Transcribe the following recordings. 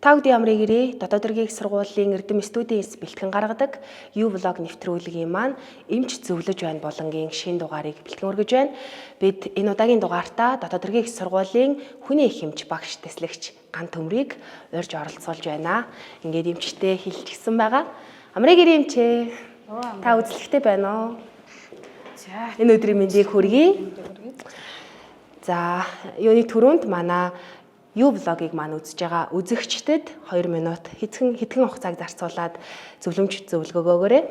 Та бүдийн амрыг ирээ дотоод хэргийн сургуулийн Эрдэм студиэс бэлтгэн гаргадаг U-Vlog нэвтрүүлгийн маань эмч зөвлөж байна болонгийн шинэ дугаарыг бэлтгэн өргөж байна. Бид энэ удаагийн дугаартаа дотоод хэргийн сургуулийн хүний их эмч багш тэслэгч Ган Төмрийг урьж оролцуулж байна. Ингээд эмчтэй хэлчихсэн байгаа. Амрыг ирээ эмчээ. Та үзлэгтэй байна уу? За энэ өдрийн мэндийг хүргэе. За юуны түрүүнд манай U-Vlog-ыг маань үзэж байгаа үзэгчдэд 2 минут хэдхэн хугацааг зарцуулаад зөвлөмж зөвлөгөөгөөрэй.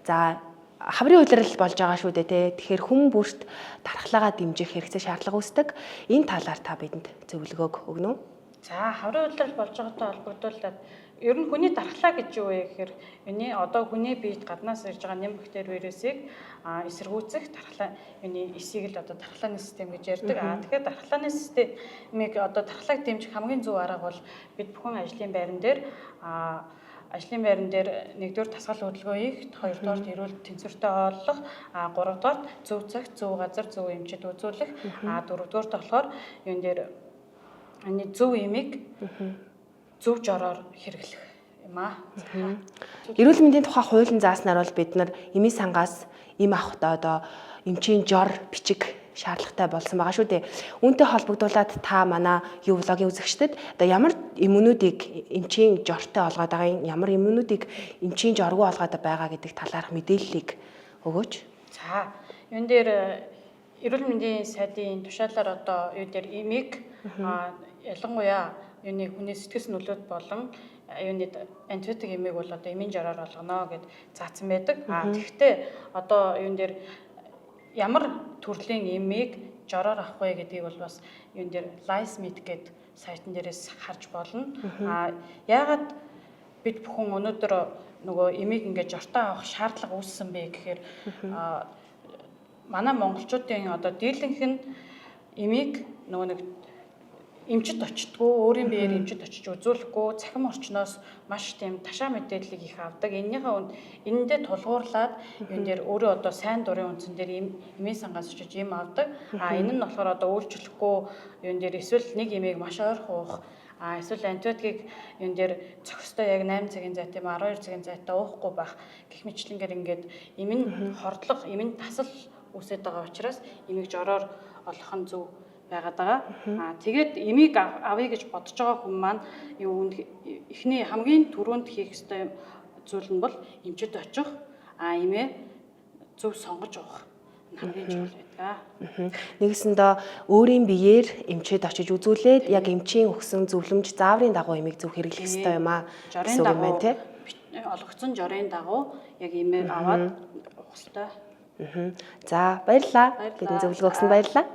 За хаврын улирал болж байгаа шүү дээ те. Тэгэхээр хүн бүрт дархлаагаа дэмжих хэрэгцээ шаардлага үүсдэг. Энэ талаар та бидэнд зөвлөгөөг өгнө үү? За хаврын улирал болж байгаатай холбогдуулаад ер нь хүний дархлаа гэж юу вэ гэхээр одоо хүний биед гаднаас ирж байгаа нэм бактери вирусыг эсэргүүцэх дархлаа эсийг л одоо дархлааны систем гэж ярьдаг. Тэгэхээр дархлааны системийг одоо дархлааг дэмжих хамгийн зөв арга бол бид бүхэн ажлын байран дээр нэгдүгээр тасгал хөдөлгөөн хийх, хоёрдугаар эрүүл тэнцвэртэй олох, гуравдугаар зөв цагт зөв газар зөв эмчит үзүүлэх, дөрөвдүгээр болохоор юун дээр зөв эмийг зөв жороор хэрэглэх юм аа. Эрүүл мэндийн тухай хуулийн зааснаар бол бид нар эмийн сангаас эм авахдаа одоо эмчийн жор бичиг шаардлагатай болсон байгаа шүү дээ. Үүнтэй холбогдуулаад та манай U-Vlog-ийн үзэгчдэд одоо ямар эмүүнүүдийг эмчийн жортой олгоод байгаа, ямар эмүүнүүдийг эмчийн жоргүй олгоод байгаа гэдэг талаарх мэдээллийг өгөөч. За, юун дээр эрүүл мэндийн сайдын тушаалаар одоо юу дээр эмийг ялангуяа хүний сэтгэс нөлөөт болон антибиотик эмийг бол одоо эмийн жороор олгоно гэд заасан байдаг. Тэгэхдээ одоо юун дээр ямар төрлийн эмийг жороор авах вэ гэдгийг бол бас юун дээр LiceMed гэдэг сайтн дээрээс харж болно. Яагаад бид бүхэн өнөөдөр нөгөө эмийг ингээд жортой авах шаардлага үүссэн бэ гэхээр манай монголчуудын одоо дийлэнх нь эмийг нөгөө нэг эмчит очтгүй, өөрийн биеэр эмчит очиж үзүүлэхгүй, цахим орчноос маш тийм ташаа мэдээллийг их авдаг. Энэндээ тулгуурлаад юун дээр өөрөө одоо сайн дурын үндсэн дээр эмийн сангаас очиж эм авдаг. Энэ нь болохоор одоо үйлчлэхгүй юун дээр эсвэл нэг эмийг маш ойрхон уух, эсвэл антибиотикийг юун дээр зохистой яг 8 цагийн зайтай 12 цагийн зайтай уухгүй байх гэх мэтлэнгээр ингээд эм нь хордлого, эм нь тасал үүсэж байгаа учраас эмийг жороор олох нь зөв байгаад байгаа. Тэгээд эмийг авъя гэж бодож байгаа хүн маань эхний хамгийн түрүүнд хийх ёстой зүйл нь бол эмчит очих, эмээ зөв сонгож уух. Хамгийн чухал байдаг. Нэгэсэндээ өөрийн биеэр эмчит очиж үзүүлээд яг эмчийн өгсөн зөвлөмж зааврын дагуу эмийг зөв хэрэглэх ёстой юм аа. Жорын дагуу олгогдсон жорын дагуу яг эмээ аваад уух ёстой. За баярлалаа. Бидний зөвлөгөө өгсөнд баярлалаа.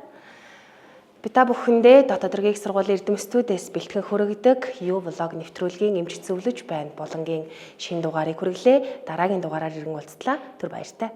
Би та бүхэндээ дотоод хэргийн сургуулийн Эрдэм студиэс бэлтгэн хүргэдэг U-Vlog нэвтрүүлгийн эмч зөвлөж байна болонгийн шинэ дугаарыг хүргэлээ. Дараагийн дугаараар иргэн уулзтлаа. Түр баяртай.